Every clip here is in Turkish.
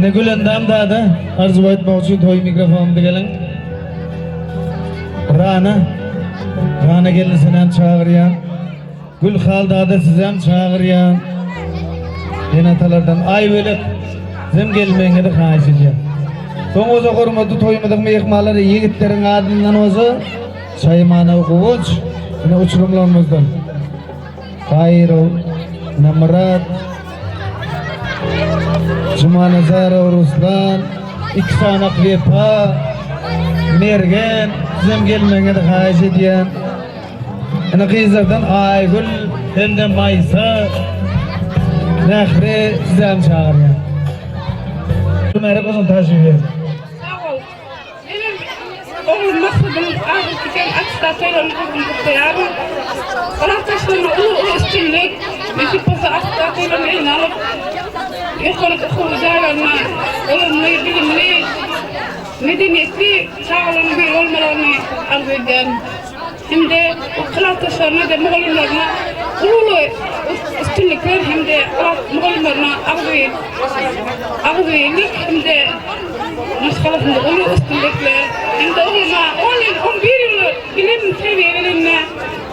Yine Gülendam da arzu etmek için toy mikrofonumda gelin. Rana gelin senen çağırıyan. Gül halda da sizem çağırıyan. Yine talardan ay bölük zem gelmeyene de kayışı diye. Son oza korumadu toymadık mı yıkmaları yigitlerin adından oza Saymana Okuvuç yine uçurumlarımızdan Kayro, Namrat Cuma Nazara Ruslan İksan Aklipa Mergen zem gelmeyene de kayışı diye. Yine kızlardan Aygül hem de Maysa Nehre sizem çağırıyor. Merhaba olsun taşıyı verin. Sağ ol. Benim oğlum maksadım ağır diken aksatayla nüfuzum yarın. Arkadaşlarına ulu üstünlük. Mesut olsa aksatayla elini alıp ekonomik okuyacağlarına olumlu, bilimli, medeniyetli sağlam bir olmalarını arzu eden. Hem de arkadaşlarına da muğullarına ulu üstünlükler hem de muğullarına ağzıylık hem de maşgalasında ulu üstünlükler hem de oğluma 11 yılı bilim seviyelerine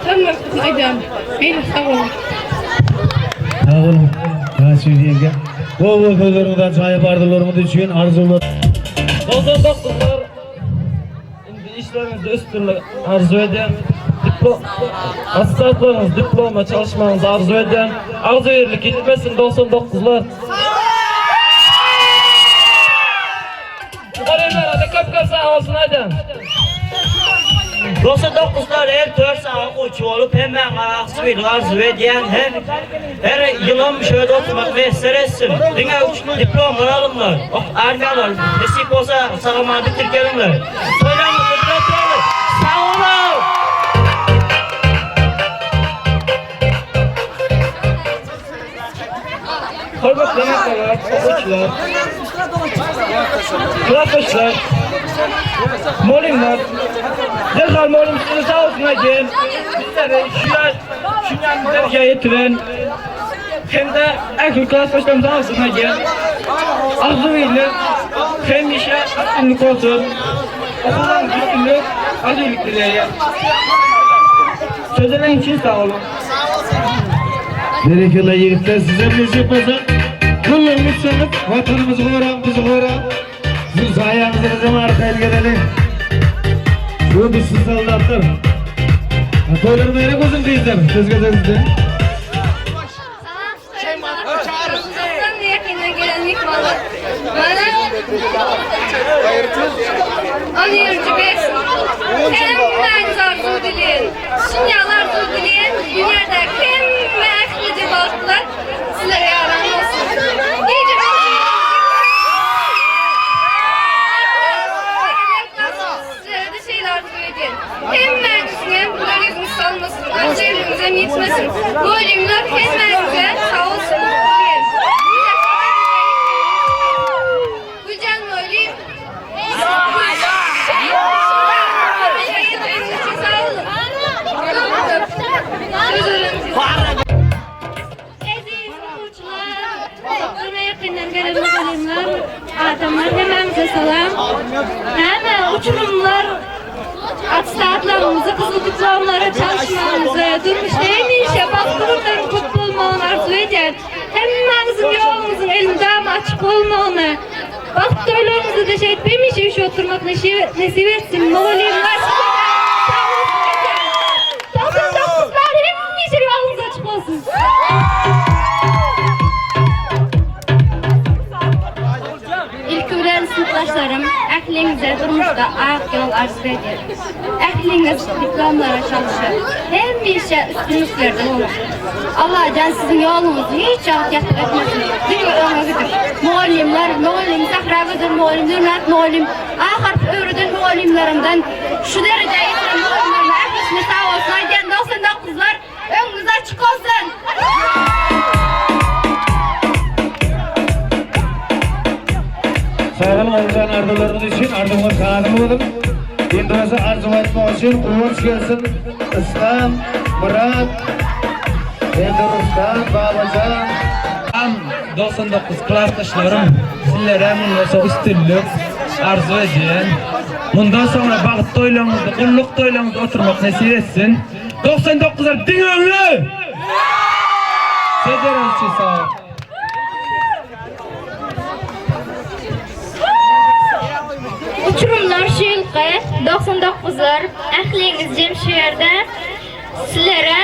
tanımasını edem. Beni sağ olun. Sağ olun. Söyleyeyim. Bol sözlerimden çay bardalarımı düşün arzular. Bozan doktorlar şimdi işlerinizde üstünlük arzu eden hastalıklarınız, diploma çalışmanızı arzu eden arzu verirlik gitmesin 99'lar. Olaylar hadi kapkar sağ olsun hadi. 99'lar her 4 saat uçu olup hemen aksıyla arzu eden her yılım şöyle okumak mesele etsin. Dünya uçlu diploma alınlar, armiyalar, nasip olsa sağlama bitirkenler. Söylemesi bırakırlar. Sağ olun. Hırbatlı emekler, okuyucular, klaslaşlar, molimler, derhal molim size sağ olsun hadi. Bizleri şu dereceye getiren hem de ekül klaslaşlarım sağ olsun hadi. Arzu verilir, hem işe üstünlük olsun, okuldan üstünlük, arzulik dileğe. Sözlerin için sağ olun. Gerekirli yigitler size bir şey yapmasa kullarını sanıp vatanımızı koran, bizi koran sizin sayenizde bizim arkaya gelelim. Bu bir siz sallatlar. Toylarım nereye koysun kızlar? Söz gözünüzde. Çağrımızdan yakına gelenlik malı. Bana anıyırcı besin. Hem arzu dileyin. Dünyalar arzu dileyin. Dünyada hem ve aklıcı balıklar sizlere yaran olsun. İyice sizlere de şeyler arzu edin. Hem merkezine pluralizm salmasın. Açıklığımıza yetmesin. Bu ölümler hem merkezine sağ olsun. Adamlar hemen selam. Hemen uçurumlar atstatlarımızı, kızıl diplomlara çalışmamızı, durmuş değil mi işe baktırımların kutlu olmağını arzu eder. Hemmenizin yolumuzun elinde açık olmağını, baktırlarımızı da şey etmemiş iş oturmak nasip etsin. Ne olayım nasip Dokuzlar hemmişe yolumuz açık olsun. Sınıftaşlarım, əhlinize durmuşda ayaq yol arzu edir. Əhliniz diplomlara çalışır. Hem bir işe üstünlük verdi olur. Allah can sizin yolunuzu hiç yahut yatır etmesin. Dünya ömrüdür. Muallimler, sahravıdır, muallim, dürnat muallim. Ahir öğreden muallimlerinden şu dereceye yetiren muallimlerine əhliniz sağ olsun. Aydan 99'lar önünüz açık olsun. Sağ olun olacağın arzularımız için ardımı kanım oldum. İndonezya arzu etmek için kuvvet gelsin. İslam, Murat, Rustam, Babacan. am 99 klassdaşlarım sizlere munda üstünlük arzu edin. Bundan sonra bagyt toýlarymyzda, gulluk toýlarymyzda oturmak nasip etsin. 99'lar diňöňlü. Sezerem siz sağ ol. Uçurumlar şylgy 99'lar ähliňiz jemşeherde sizlere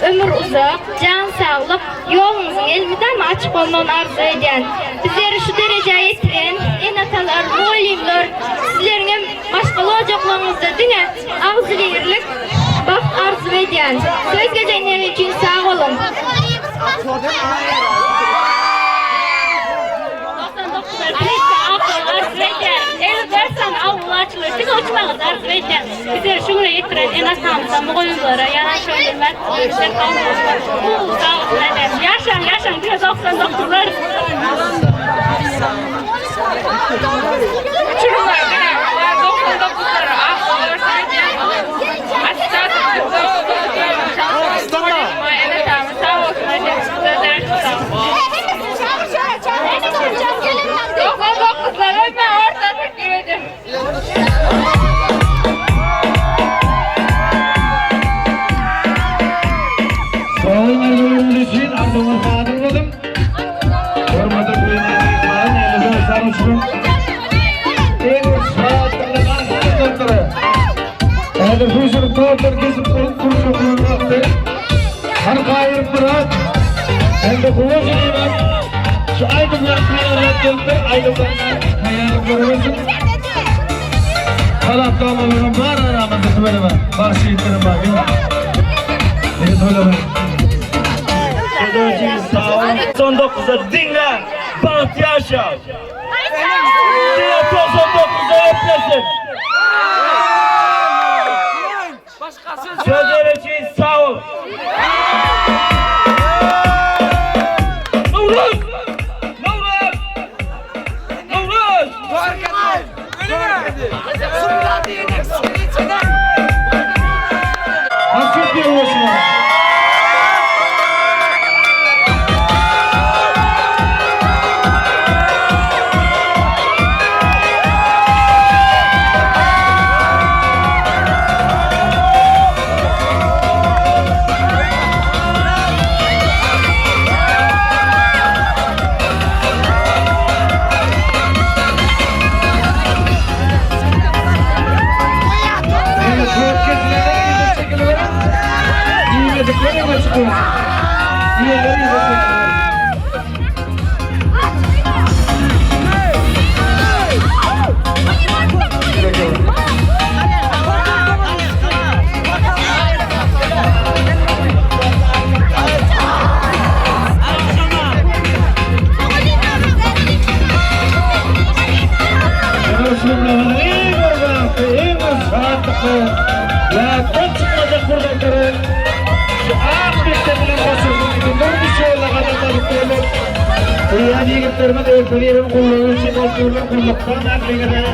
ömür uzak, can sağlık, yolunuzyň elmidem açyk bolmagyny arzu edýän. Bizleri şu derejeye ýetiren enatalar, muallimler, sizleriň hem başga ojaqlaryňyzda diňe agzy berlik baxt arzu edýän. Söz gejenleri üçin sağ olun. Bizler şunu yetiren en azından muğullara, yanan şöylürler, görüşler kalmıyorlar. Bu sağ olsun efendim. Yaşan, diyor 99'lar. Uçurumlar gene 99'lara akıllar sadece. Asistan evet abi sağ olsun hadi. Sözler sağ olun. 99'lara ben orada teşekkür ederim. Soğanlarımın için Abdullah Fadır oldum. Hormatly koyunlardan elinde sarmışım. En saatlerden doktoru. Eğer fuşur doktor kesip kurşun kullanmaktı. Her kayırıp duran. Hem de kuvvetli var. Şu aydınlar kayırıp doktor aydınlar kayırıp görmesin. Kalap dağmalarının var aramızda böyle var. Bahşişlerin bakın. Evet öyle var. Sözleriniz sağ olun. 99'da dinle, baht yaşa. Dinle 99'da öplesin. Sözleriniz sağ olun. Novruz! Novruz! Novruz! Hafif bir ulaşma. Yani yigitlerime de öpülerim kullanır için otururlar kulluktan akligine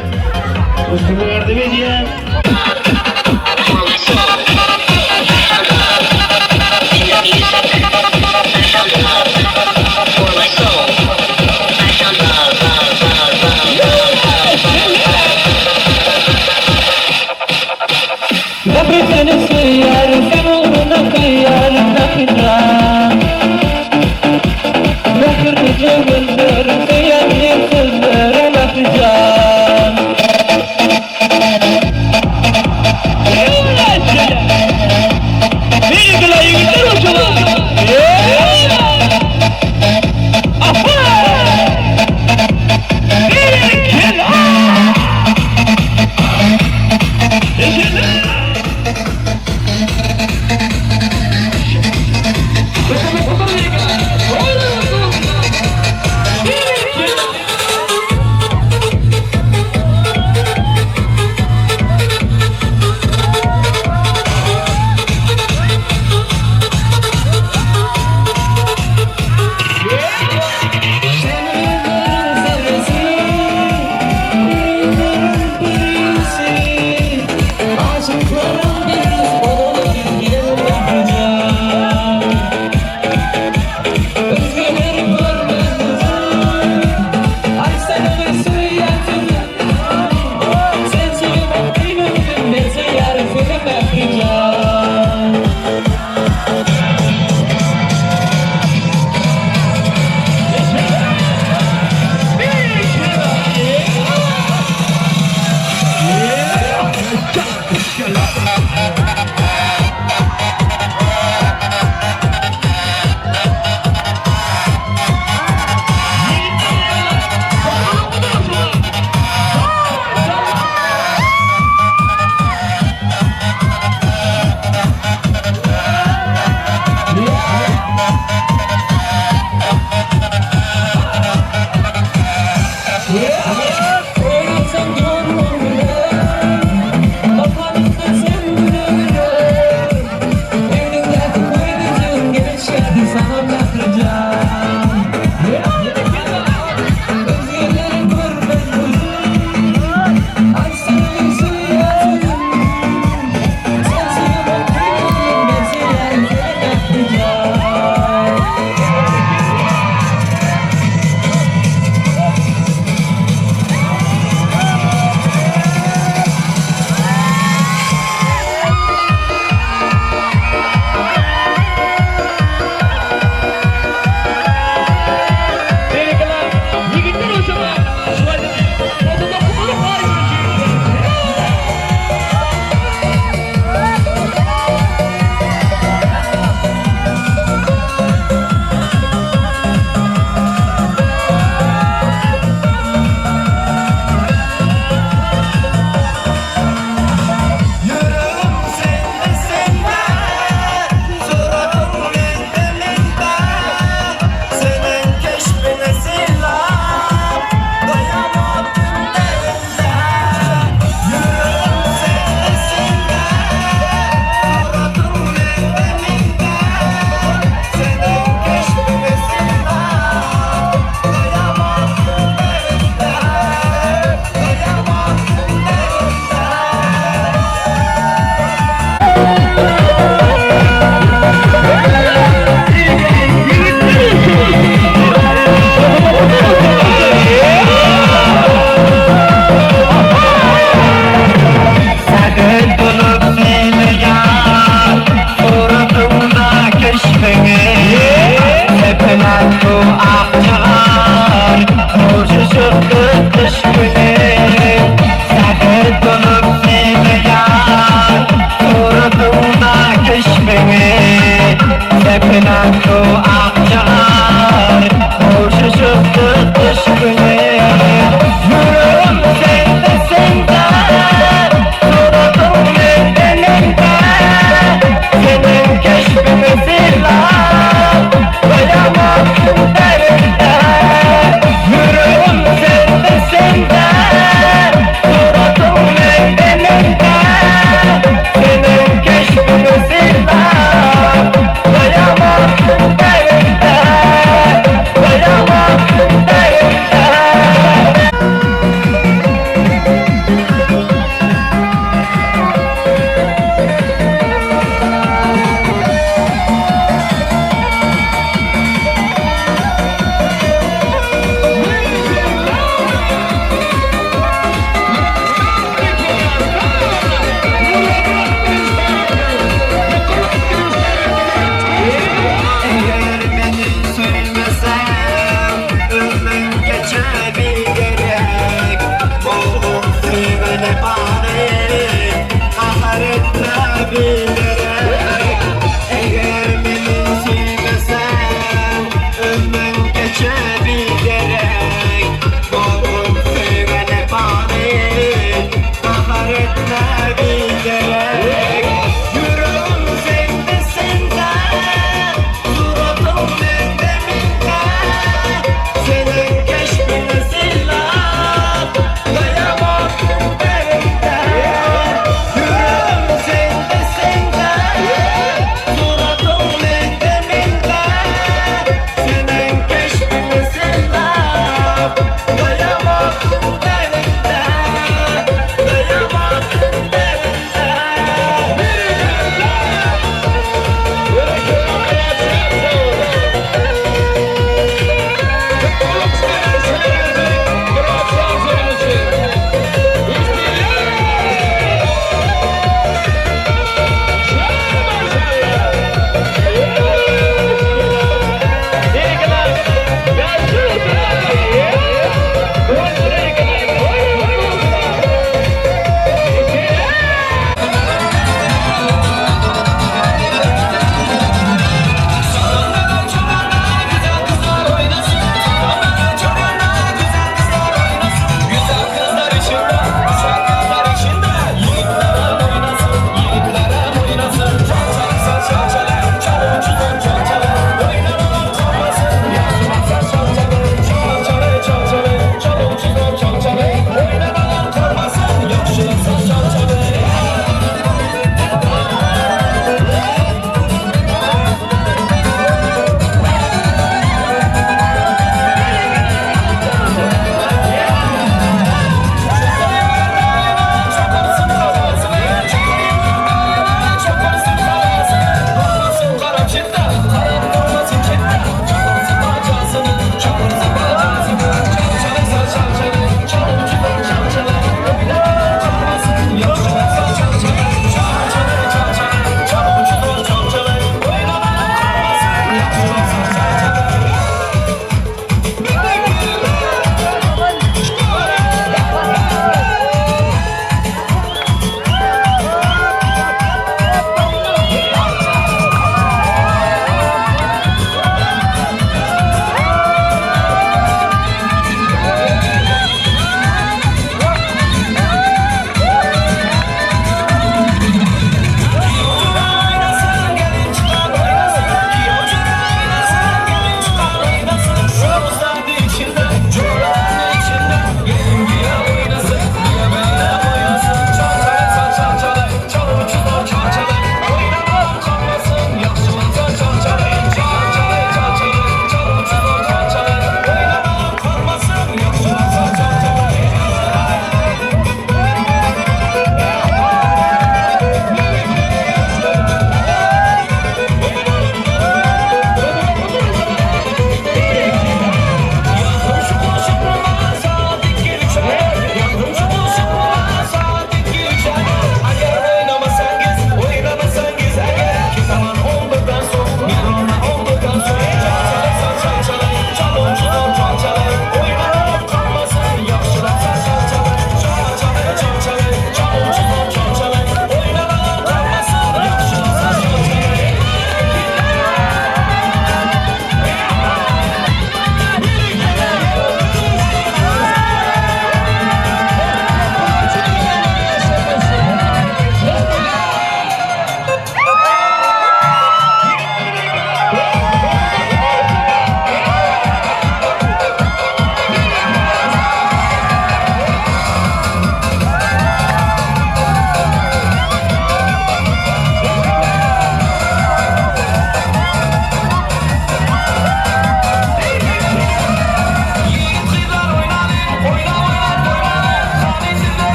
üstümü yardım edeyim. Seni sıyar, sen uğruna kıyar nakıra. Nakır cebindir, seyenli sözlere nakıcan.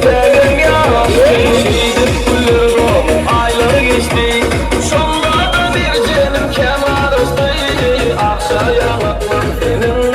sevim yaştı. Şehidin kulları doğum ayları geçti. Sonda da bir canım kenar astı. Akşaya bakmam senin